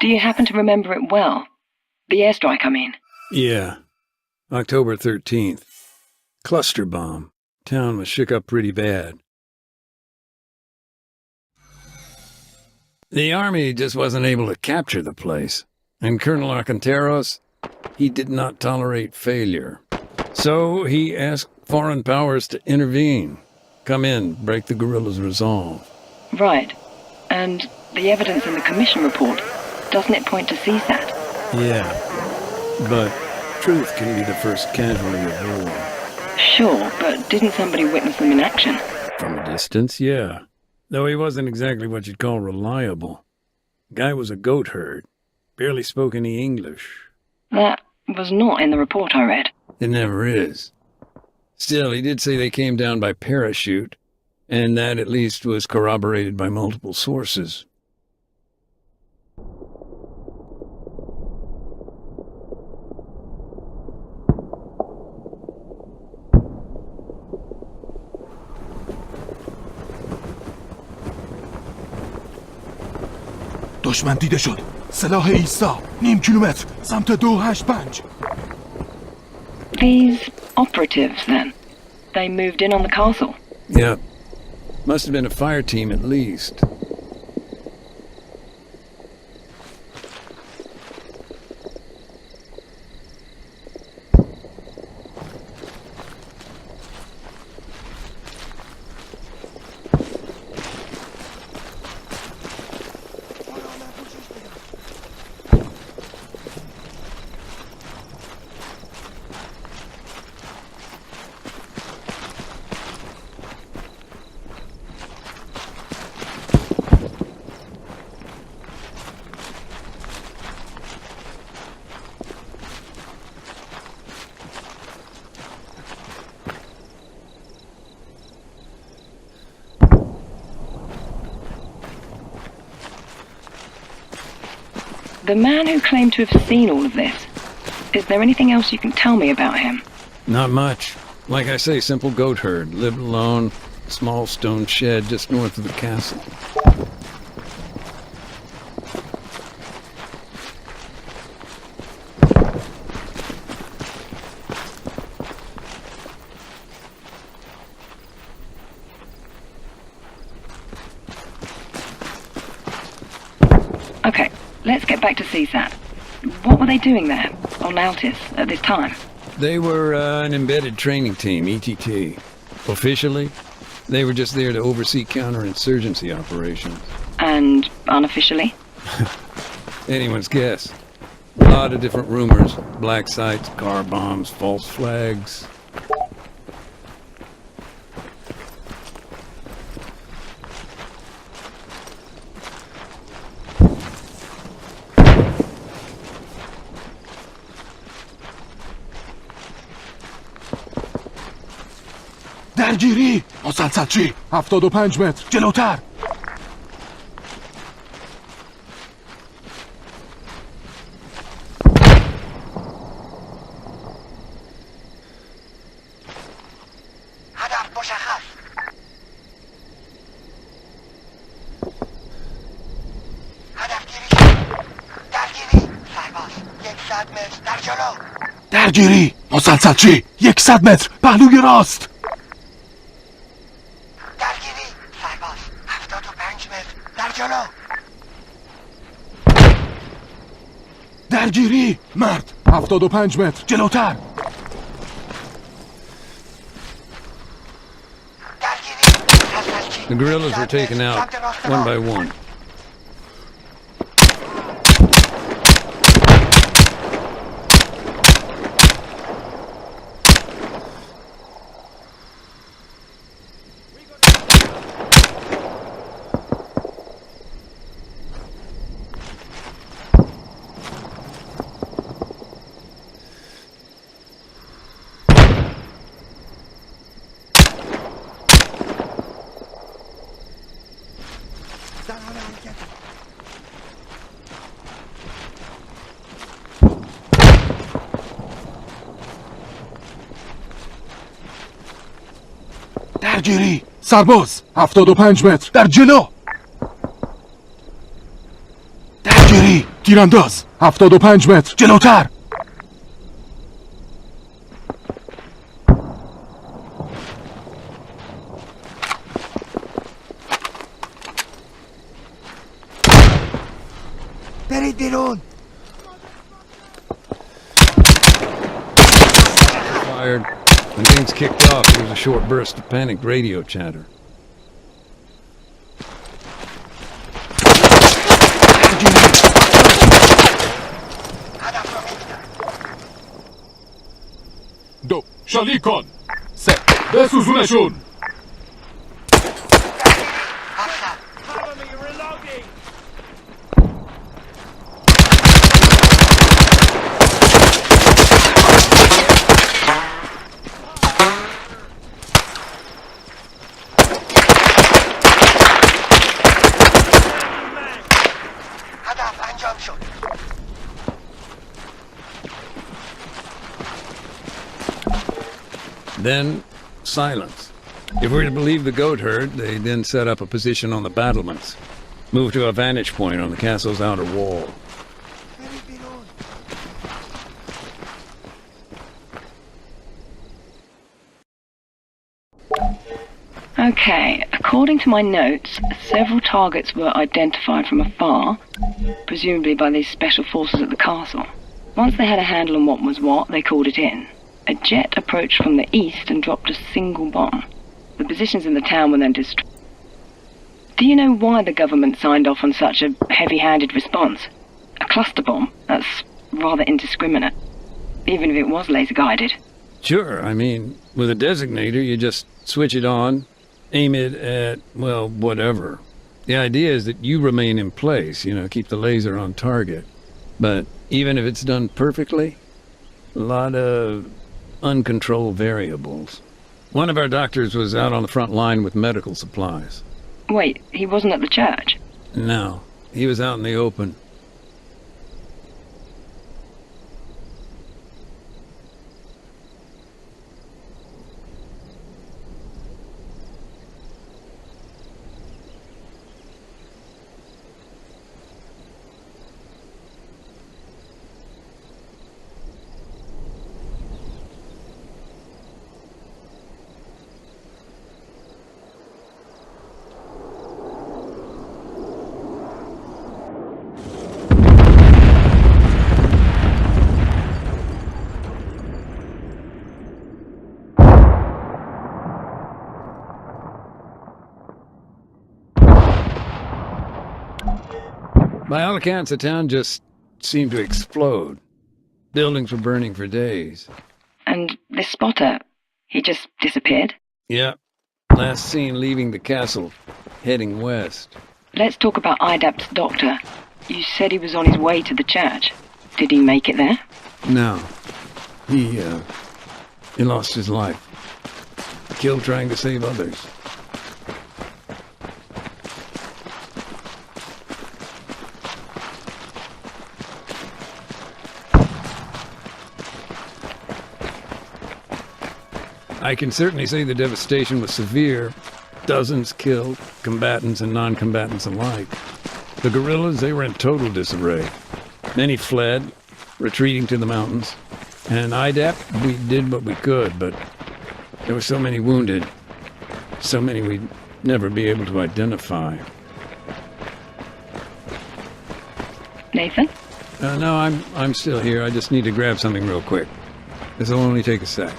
Do you happen to remember it well? The airstrike, I mean. Yeah. October 13th. Cluster bomb. Town was shook up pretty bad. The army just wasn't able to capture the place. And Colonel Arcanteros, he did not tolerate failure. So he asked foreign powers to intervene. Come in, break the guerrillas' resolve. Right. And the evidence in the commission report, doesn't it point to CSAT? Yeah. But truth can be the first casualty of war. Sure, but didn't somebody witness them in action? From a distance, yeah. Though he wasn't exactly what you'd call reliable. Guy was a goat herd. Barely spoke any English. That was not in the report I read. It never is. Still, he did say they came down by parachute, and that at least was corroborated by multiple sources. دشمن دیده شد. سلاح ایسا. نیم کیلومتر. سمت 285. These operatives, then? They moved in on the castle? Yep. Must have been a fire team at least. The man who claimed to have seen all of this, is there anything else you can tell me about him? Not much. Like I say, simple goat herd. Lived alone. Small stone shed just north of the castle. Okay, let's get back to CSAT. What were they doing there, on Altis, at this time? They were an embedded training team, ETT. Officially, they were just there to oversee counterinsurgency operations. And unofficially? Anyone's guess. A lot of different rumors. Black sites, car bombs, false flags. درگیری. مسلسلچی. 75 متر. جلوتر. هدف مشخص. هدفگیری شد. درگیری. سرباز. 100 متر در جلو. درگیری. مسلسلچی. 100 متر. پهلوی راست. درگیری. سرباز. 75 متر در جلو. درگیری. مرد. 75 متر. جلوتر. The guerrillas were taken out, one by one. درگیری. سرباز. 75 متر. در جلو. درگیری. تیرانداز 75 متر جلوتر. برید بیرون. Fired. When things kicked off, there was a short burst of panicked radio chatter. دو شلیک کن. 3 بسوزونشون. هدف انجام شد. Then, silence. If we're to believe the goat herd, they then set up a position on the battlements. Moved to a vantage point on the castle's outer wall. برید بیرون. Okay, according to my notes, several targets were identified from afar, presumably by these special forces at the castle. Once they had a handle on what was what, they called it in. A jet approached from the east and dropped a single bomb. The positions in the town were then destroyed. Do you know why the government signed off on such a heavy-handed response? A cluster bomb? That's rather indiscriminate, even if it was laser-guided. Sure, I mean, with a designator, you just switch it on, aim it at, well, whatever. The idea is that you remain in place, keep the laser on target. But even if it's done perfectly, a lot of uncontrolled variables. One of our doctors was out on the front line with medical supplies. Wait, he wasn't at the church? No, he was out in the open. By all accounts, the town just seemed to explode. Buildings were burning for days. And this spotter, he just disappeared? Yeah. Last seen leaving the castle, heading west. Let's talk about IDAPT's doctor. You said he was on his way to the church. Did he make it there? No. He lost his life. Killed trying to save others. I can certainly say the devastation was severe. Dozens killed, combatants and non-combatants alike. The guerrillas, they were in total disarray. Many fled, retreating to the mountains. And IDAP, we did what we could, but there were so many wounded. So many we'd never be able to identify. Nathan? No, I'm still here. I just need to grab something real quick. This'll only take a sec.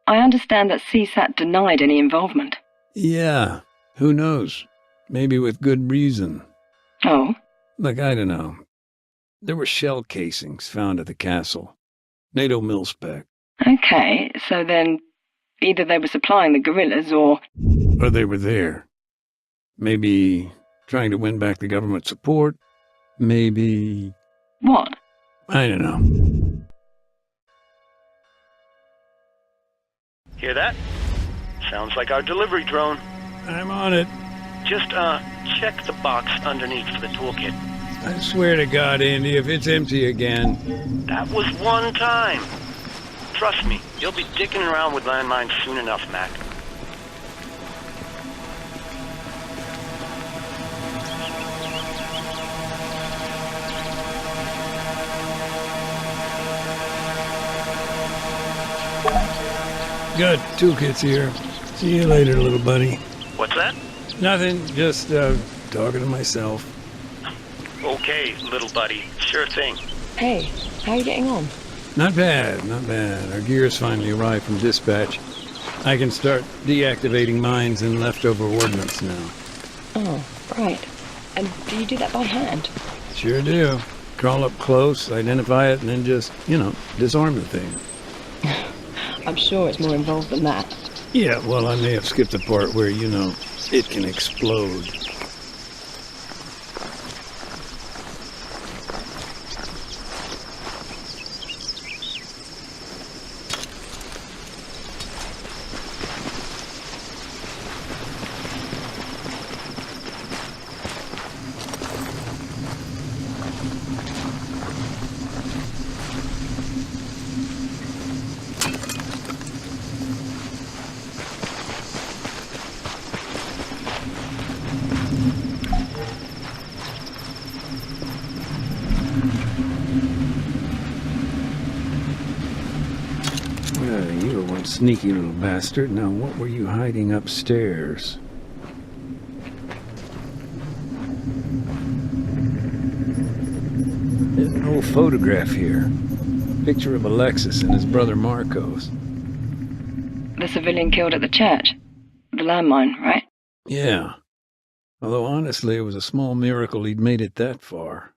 I understand that CSAT denied any involvement. Yeah, who knows? Maybe with good reason. Oh? Look, I don't know. There were shell casings found at the castle. NATO mil-spec. Okay, so then either they were supplying the guerrillas or... Or they were there. Maybe trying to win back the government support. Maybe... What? I don't know. Hear that? Sounds like our delivery drone. I'm on it. Just, check the box underneath for the toolkit. I swear to God, Andy, if it's empty again... That was one time. Trust me, you'll be dicking around with landmines soon enough, Mac. Good, toolkit's here. See you later, little buddy. What's that? Nothing, just, talking to myself. Okay, little buddy. Sure thing. Hey, how are you getting on? Not bad, not bad. Our gear's finally arrived from dispatch. I can start deactivating mines and leftover ordnance now. Oh, right. And do you do that by hand? Sure do. Crawl up close, identify it, and then just, disarm the thing. I'm sure it's more involved than that. Yeah, well, I may have skipped the part where, it can explode. You were one sneaky little bastard. Now, what were you hiding upstairs? There's an old photograph here. Picture of Alexis and his brother Marcos. The civilian killed at the church. The landmine, right? Yeah. Although, honestly, it was a small miracle he'd made it that far.